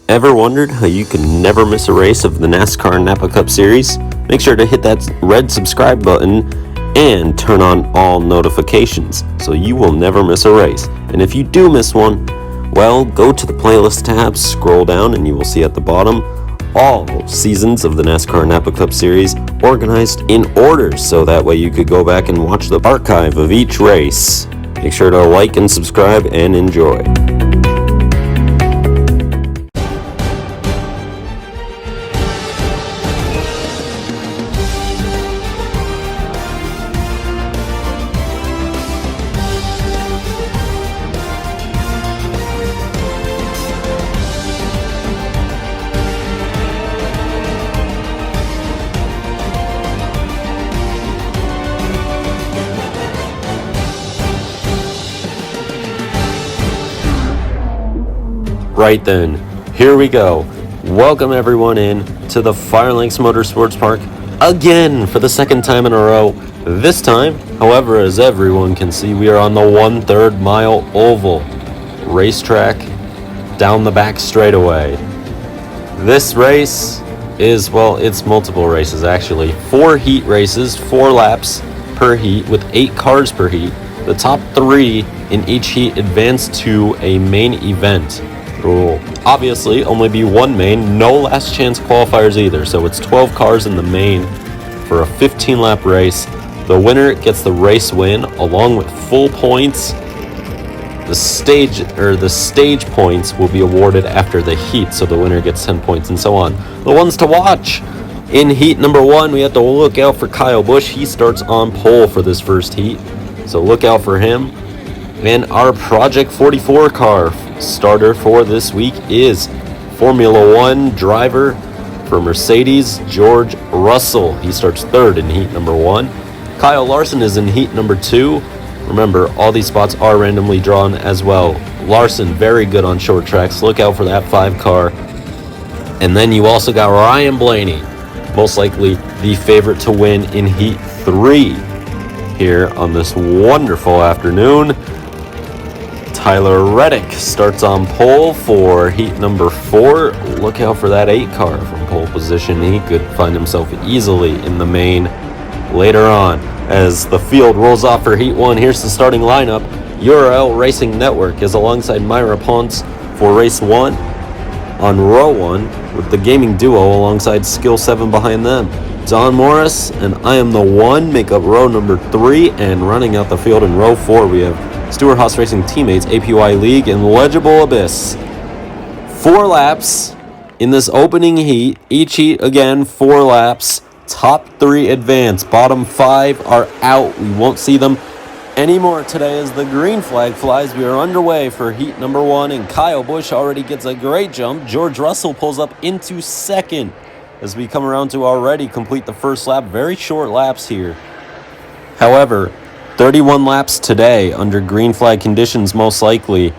Ever wondered how you can never miss a race of the NASCAR Napa Cup Series? Make sure to hit that red subscribe button and turn on all notifications so you will never miss a race. And if you do miss one, well, go to the playlist tab, scroll down, and you will see at the bottom all seasons of the NASCAR Napa Cup Series organized in order, so that way you could go back and watch the archive of each race. Make sure to like and subscribe and enjoy. Right then, here we go. Welcome everyone in to the FireLynx Motorsports Park again for the second time in a row. This time, however, as everyone can see, we are on the 1/3 mile oval racetrack down the back straightaway. This race is, well, it's multiple races actually. 4 heat races, 4 laps per heat with 8 cars per heat. The top 3 in each heat advance to a main event. There will obviously only be one main, no last chance qualifiers either, so it's 12 cars in the main for a 15-lap race. The winner gets the race win along with full points. The stage points will be awarded after the heat, so the winner gets 10 points and so on. The ones to watch in heat number 1, we have to look out for Kyle Busch. He starts on pole for this first heat, so look out for him. And our Project 44 car starter for this week is Formula 1 driver for Mercedes, George Russell. He starts 3rd in heat number 1. Kyle Larson is in heat number 2. Remember, all these spots are randomly drawn as well. Larson, very good on short tracks. Look out for that 5 car. And then you also got Ryan Blaney, most likely the favorite to win in heat 3 here on this wonderful afternoon. Tyler Reddick starts on pole for heat number 4. Look out for that 8 car from pole position. He could find himself easily in the main later on. As the field rolls off for heat 1, here's the starting lineup. URL Racing Network is alongside Myra Ponce for race 1. On row 1, with the gaming duo alongside Skill 7 behind them. Don Morris and I Am the One make up row number 3, and running out the field in row 4, we have Stewart Haas Racing teammates, APY League, and Legible Abyss. 4 laps in this opening heat. Each heat, again, 4 laps. Top 3 advance. Bottom 5 are out. We won't see them anymore today as the green flag flies. We are underway for heat number 1, and Kyle Busch already gets a great jump. George Russell pulls up into 2nd as we come around to already complete the first lap. Very short laps here. However, 31 laps today under green flag conditions, most likely,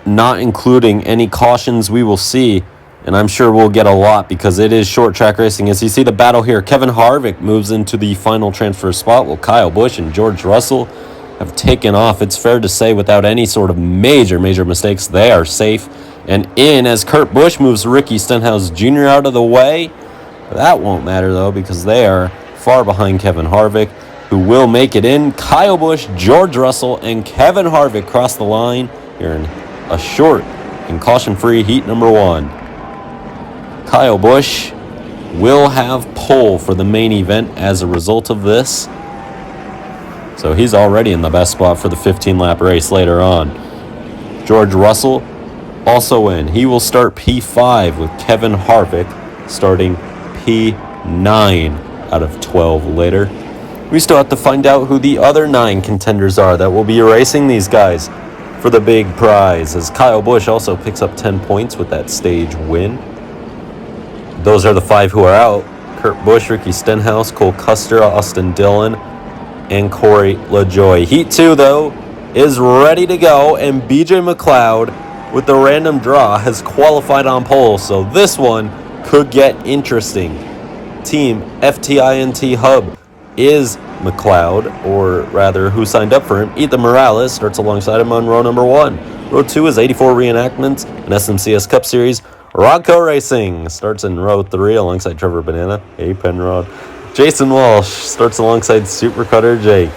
not including any cautions we will see, and I'm sure we'll get a lot because it is short track racing. As you see the battle here, Kevin Harvick moves into the final transfer spot while Kyle Busch and George Russell have taken off. It's fair to say without any sort of major mistakes, they are safe and in as Kurt Busch moves Ricky Stenhouse Jr. out of the way. That won't matter though because they are far behind Kevin Harvick, who will make it in. Kyle Busch, George Russell, and Kevin Harvick cross the line here in a short and caution-free heat number 1. Kyle Busch will have pole for the main event as a result of this. So he's already in the best spot for the 15-lap race later on. George Russell also in. He will start P5 with Kevin Harvick starting P9 out of 12 later. We still have to find out who the other 9 contenders are that will be racing these guys for the big prize, as Kyle Busch also picks up 10 points with that stage win. Those are the 5 who are out. Kurt Busch, Ricky Stenhouse, Cole Custer, Austin Dillon, and Corey LaJoie. Heat 2, though, is ready to go, and BJ McLeod, with the random draw, has qualified on pole, so this one could get interesting. Team FTINT Hub is McLeod, or rather, who signed up for him. Ethan Morales starts alongside him on row number 1. Row 2 is 84 Reenactments, an SMCS Cup Series. Rodco Racing starts in row 3 alongside Trevor Banana. Hey, Penrod. Jason Walsh starts alongside Supercutter Jake.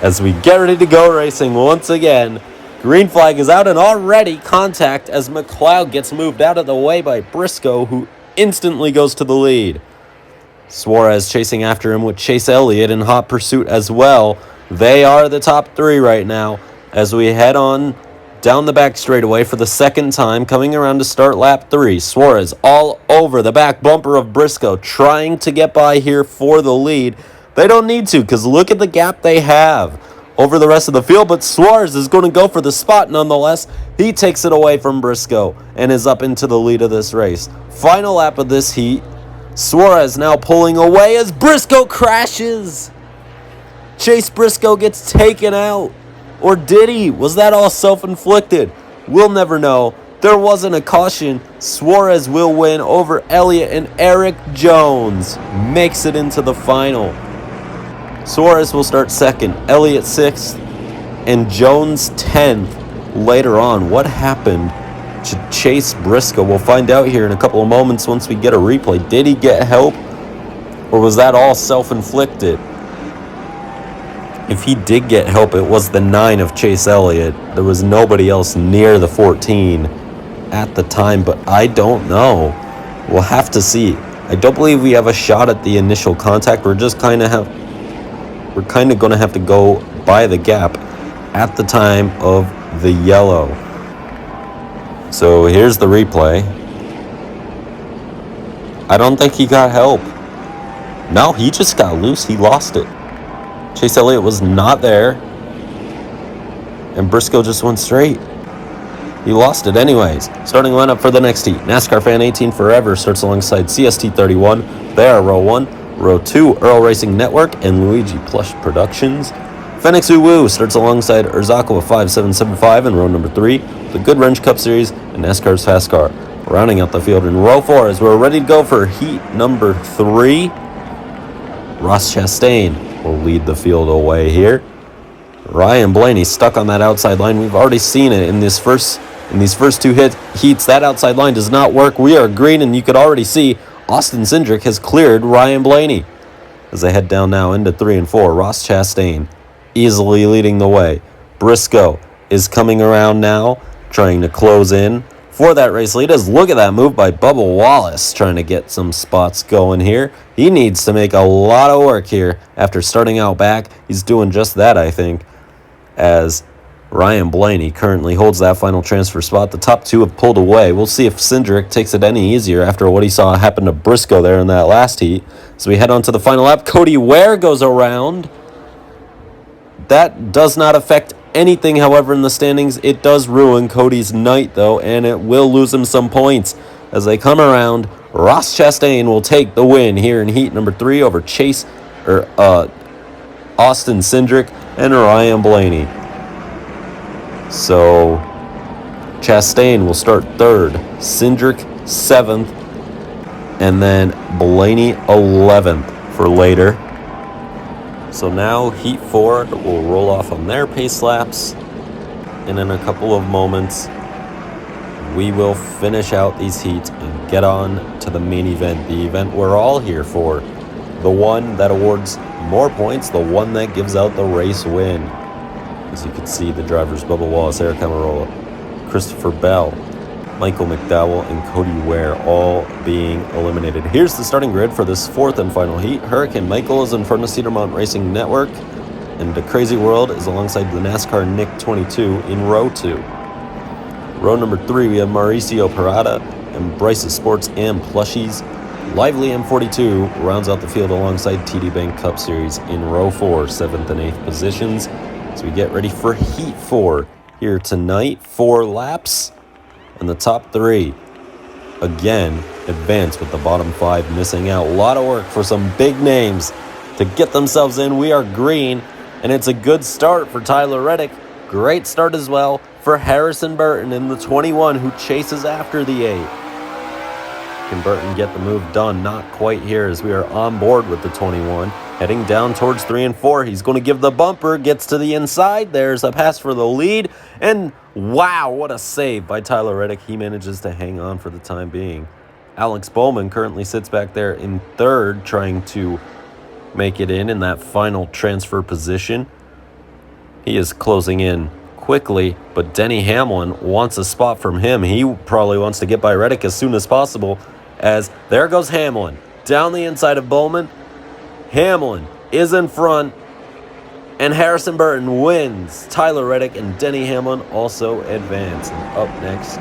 As we get ready to go racing once again, green flag is out and already contact as McLeod gets moved out of the way by Briscoe, who instantly goes to the lead. Suarez chasing after him with Chase Elliott in hot pursuit as well. They are the top 3 right now as we head on down the back straightaway for the second time, coming around to start lap 3. Suarez all over the back bumper of Briscoe, trying to get by here for the lead. They don't need to, because look at the gap they have over the rest of the field, but Suarez is going to go for the spot nonetheless. He takes it away from Briscoe and is up into the lead of this race. Final lap of this heat. Suarez now pulling away as Briscoe crashes. Chase Briscoe gets taken out. Or did he? Was that all self-inflicted? We'll never know. There wasn't a caution. Suarez will win over Elliott, and Eric Jones makes it into the final. Suarez will start second, Elliott 6th, and Jones 10th later on. What happened to Chase Briscoe? We'll find out here in a couple of moments once we get a replay. Did he get help, or was that all self-inflicted? If he did get help, it was the 9 of Chase Elliott. There was nobody else near the 14 at the time, but I don't know. We'll have to see. I don't believe we have a shot at the initial contact. We're kind of going to have to go by the gap at the time of the yellow. So here's the replay. I don't think he got help. No, he just got loose. He lost it. Chase Elliott was not there, and Briscoe just went straight. He lost it anyways. Starting lineup for the next heat. NASCAR Fan 18 Forever starts alongside CST 31. They are row 1. Row 2, Earl Racing Network and Luigi Plush Productions. Fenix Uwu starts alongside Urzawa 5775 in row number 3. The Good Wrench Cup Series and NASCAR's Fast Car. Rounding out the field in row 4 as we're ready to go for heat number 3. Ross Chastain will lead the field away here. Ryan Blaney stuck on that outside line. We've already seen it in these first 2 heats. That outside line does not work. We are green, and you could already see Austin Cindric has cleared Ryan Blaney. As they head down now into 3 and 4, Ross Chastain easily leading the way. Briscoe is coming around now, trying to close in for that race lead. As look at that move by Bubba Wallace, trying to get some spots going here. He needs to make a lot of work here after starting out back. He's doing just that, I think, as Ryan Blaney currently holds that final transfer spot. The top 2 have pulled away. We'll see if Cindric takes it any easier after what he saw happen to Briscoe there in that last heat. So we head on to the final lap. Cody Ware goes around. That does not affect anything, however, in the standings. It does ruin Cody's night, though, and it will lose him some points. As they come around, Ross Chastain will take the win here in heat number 3 over Austin Cindric and Ryan Blaney. So Chastain will start 3rd, Cindric 7th, and then Blaney 11th for later. So now Heat 4 will roll off on their pace laps, and in a couple of moments we will finish out these heats and get on to the main event, the event we're all here for, the one that awards more points, the one that gives out the race win. As you can see, the drivers Bubba Wallace, Eric Amarola, Christopher Bell, Michael McDowell, and Cody Ware all being eliminated. Here's the starting grid for this 4th and final heat. Hurricane Michael is in front of Cedarmont Racing Network, and the Crazy World is alongside the NASCAR Nick 22 in row 2. Row number 3, we have Mauricio Parada and Bryce's Sports and Plushies. Lively M42 rounds out the field alongside TD Bank Cup Series in row 4, 7th and 8th positions. So we get ready for Heat 4 here tonight. 4 laps, and the top 3 again advance with the bottom 5 missing out. A lot of work for some big names to get themselves in. We are green, and it's a good start for Tyler Reddick. Great start as well for Harrison Burton in the 21, who chases after the 8. Can Burton get the move done? Not quite here, as we are on board with the 21. heading down towards 3 and 4. He's going to give the bumper, gets to the inside. There's a pass for the lead, and wow, what a save by Tyler Reddick. He manages to hang on for the time being. Alex Bowman currently sits back there in third, trying to make it in that final transfer position. He is closing in quickly, but Denny Hamlin wants a spot from him. He probably wants to get by Reddick as soon as possible, as there goes Hamlin down the inside of Bowman. Hamlin is in front, and Harrison Burton wins. Tyler Reddick and Denny Hamlin also advance. And up next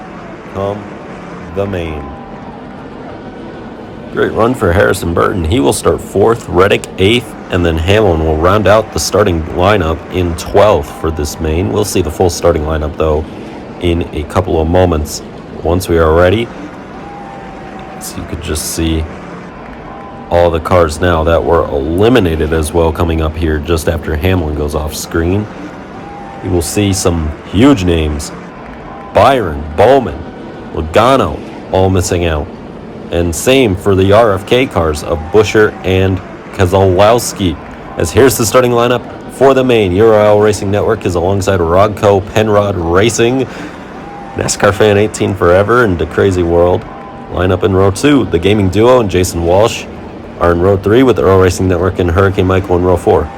come the main. Great run for Harrison Burton. He will start 4th, Reddick 8th, and then Hamlin will round out the starting lineup in 12th for this main. We'll see the full starting lineup, though, in a couple of moments once we are ready. So you could just see all the cars now that were eliminated as well coming up here just after Hamlin goes off screen. You will see some huge names. Byron, Bowman, Logano, all missing out. And same for the RFK cars of Buescher and Keselowski. As here's the starting lineup for the main. Euro Oil Racing Network is alongside Rodco Penrod Racing, NASCAR Fan 18 Forever, and The Crazy World. Lineup in row 2, the Gaming Duo and Jason Walsh are in row 3 with the Euro Racing Network and Hurricane Michael in row 4.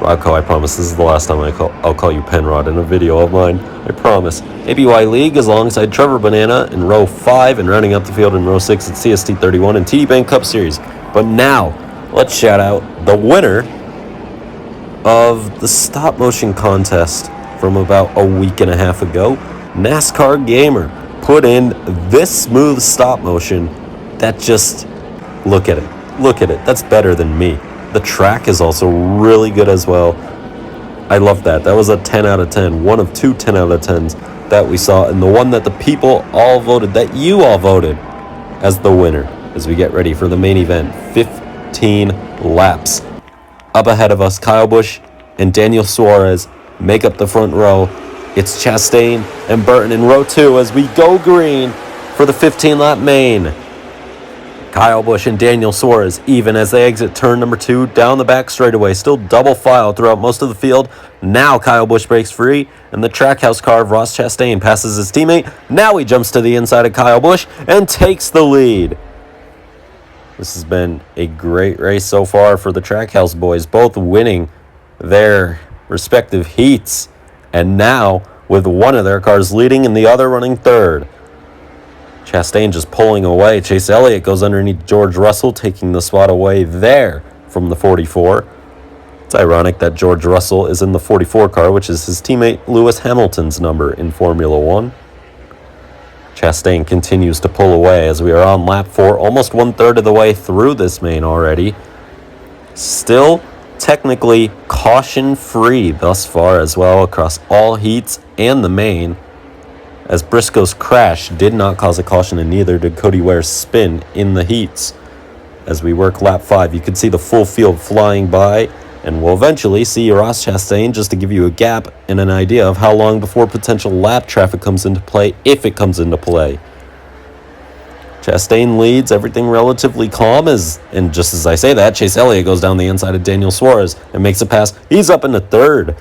Rodco, I promise this is the last time I'll call you Penrod in a video of mine. I promise. ABY League is alongside Trevor Banana in row 5, and rounding up the field in row 6 at CST 31 and TD Bank Cup Series. But now, let's shout out the winner of the stop motion contest from about a week and a half ago. NASCAR Gamer put in this smooth stop motion that just, look at it, that's better than me. The track is also really good as well. I love that. That was a 10 out of 10. One of 2 10 out of 10s that we saw, and the one that the people all voted, that you all voted as the winner, as we get ready for the main event. 15 laps. Up ahead of us, Kyle Busch and Daniel Suarez make up the front row. It's Chastain and Burton in row 2 as we go green for the 15-lap main. Kyle Busch and Daniel Suarez even as they exit turn number 2 down the back straightaway. Still double file throughout most of the field. Now Kyle Busch breaks free, and the Trackhouse car of Ross Chastain passes his teammate. Now he jumps to the inside of Kyle Busch and takes the lead. This has been a great race so far for the Trackhouse boys, both winning their respective heats, and now with one of their cars leading and the other running third. Chastain just pulling away. Chase Elliott goes underneath George Russell, taking the spot away there from the 44. It's ironic that George Russell is in the 44 car, which is his teammate Lewis Hamilton's number in Formula 1. Chastain continues to pull away as we are on lap 4, almost 1/3 of the way through this main already. Still technically caution-free thus far as well across all heats and the main, as Briscoe's crash did not cause a caution, and neither did Cody Ware's spin in the heats. As we work lap 5, you can see the full field flying by, and we'll eventually see Ross Chastain, just to give you a gap and an idea of how long before potential lap traffic comes into play, if it comes into play. Chastain leads, everything relatively calm, and just as I say that, Chase Elliott goes down the inside of Daniel Suarez and makes a pass. He's up into third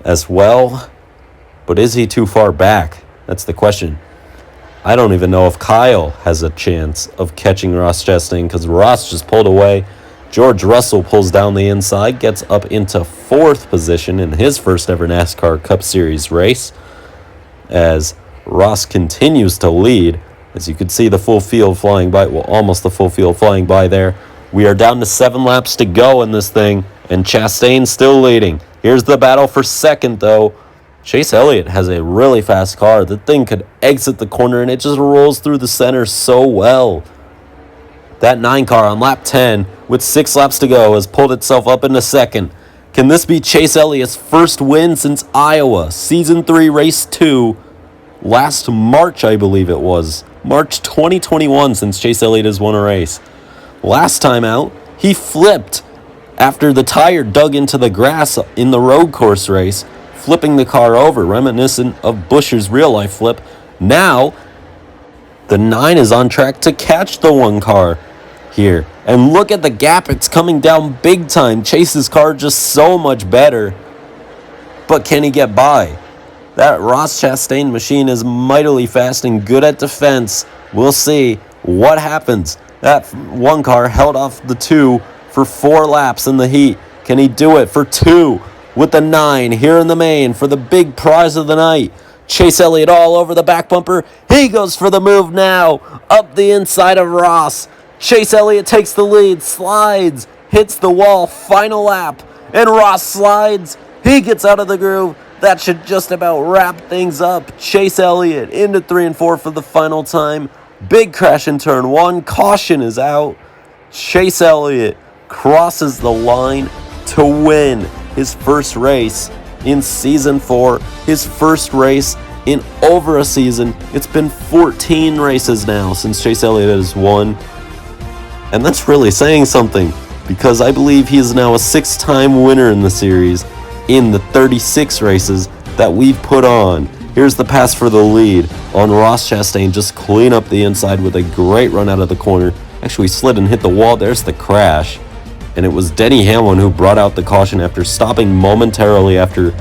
as well, but is he too far back? That's the question. I don't even know if Kyle has a chance of catching Ross Chastain, because Ross just pulled away. George Russell pulls down the inside, gets up into 4th position in his first ever NASCAR Cup Series race, as Ross continues to lead. As you can see, the full field flying by, well, almost the full field flying by there. We are down to 7 laps to go in this thing, and Chastain still leading. Here's the battle for second, though. Chase Elliott has a really fast car. The thing could exit the corner, and it just rolls through the center so well. That 9 car on lap 10, with 6 laps to go, has pulled itself up into second. Can this be Chase Elliott's first win since Iowa? Season 3, Race 2, last March, I believe it was. March 2021 since Chase Elliott has won a race. Last time out, he flipped after the tire dug into the grass in the road course race, flipping the car over, reminiscent of Buescher's real-life flip. Now, the 9 is on track to catch the 1 car here And look at the gap. It's coming down big time. Chase's car just so much better. But can he get by? That Ross Chastain machine is mightily fast and good at defense. We'll see what happens. That one car held off the two for 4 laps in the heat. Can he do it for 2 with the 9 here in the main for the big prize of the night? Chase Elliott all over the back bumper. He goes for the move now. Up the inside of Ross. Chase Elliott takes the lead, slides, hits the wall, final lap. And Ross slides. He gets out of the groove. That should just about wrap things up. Chase Elliott into 3 and 4 for the final time. Big crash in turn 1. Caution is out. Chase Elliott crosses the line to win his first race in season 4. His first race in over a season. It's been 14 races now since Chase Elliott has won. And that's really saying something, because I believe he is now a 6-time winner in the series in the 36 races that we've put on. Here's the pass for the lead on Ross Chastain. Just clean up the inside with a great run out of the corner. Actually slid and hit the wall. There's the crash. And it was Denny Hamlin who brought out the caution after stopping momentarily after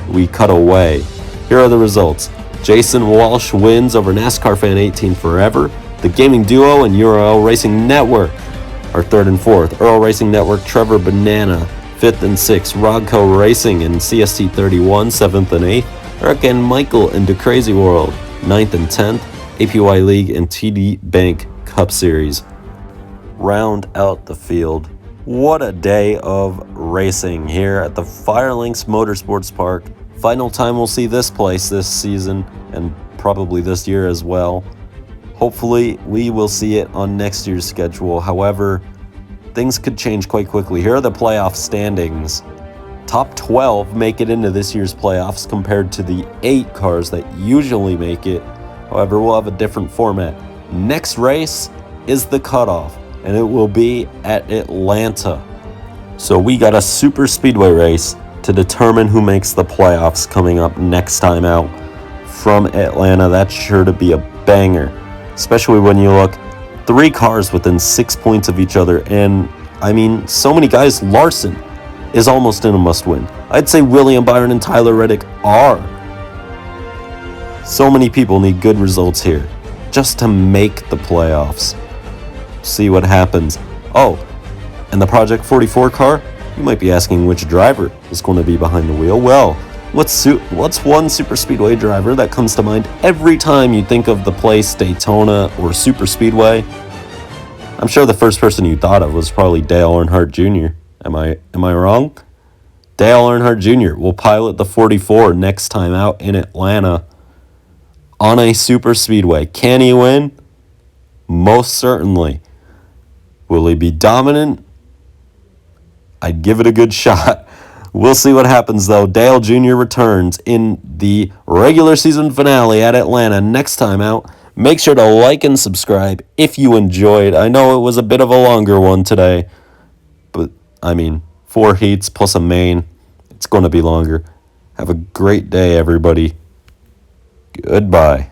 we cut away. Here are the results. Jason Walsh wins over NASCAR Fan 18 Forever. The Gaming Duo and URL Racing Network are 3rd and 4th. Earl Racing Network, Trevor Banana, 5th and 6th. Rodco Racing and CST 31, 7th and 8th. Eric and Michael into Crazy World, 9th and 10th. APY League and TD Bank Cup Series round out the field. What a day of racing here at the FireLynx Motorsports Park. Final time we'll see this place this season and probably this year as well. Hopefully we will see it on next year's schedule. However, things could change quite quickly. Here are the playoff standings. Top 12 make it into this year's playoffs compared to the 8 cars that usually make it. However, we'll have a different format. Next race is the cutoff, and it will be at Atlanta. So we got a super speedway race to determine who makes the playoffs coming up next time out from Atlanta. That's sure to be a banger, especially when you look 3 cars within 6 points of each other. And I mean, so many guys. Larson is almost in a must-win. I'd say William Byron and Tyler Reddick are. So many people need good results here just to make the playoffs. See what happens. Oh, and the Project 44 car? You might be asking which driver is going to be behind the wheel. Well, what's one super speedway driver that comes to mind every time you think of the place Daytona or super speedway? I'm sure the first person you thought of was probably Dale Earnhardt Jr. Am I wrong? Dale Earnhardt Jr. will pilot the 44 next time out in Atlanta on a super speedway. Can he win? Most certainly. Will he be dominant? I'd give it a good shot. We'll see what happens, though. Dale Jr. returns in the regular season finale at Atlanta next time out. Make sure to like and subscribe if you enjoyed. I know it was a bit of a longer one today, but I mean, 4 heats plus a main. It's going to be longer. Have a great day, everybody. Goodbye.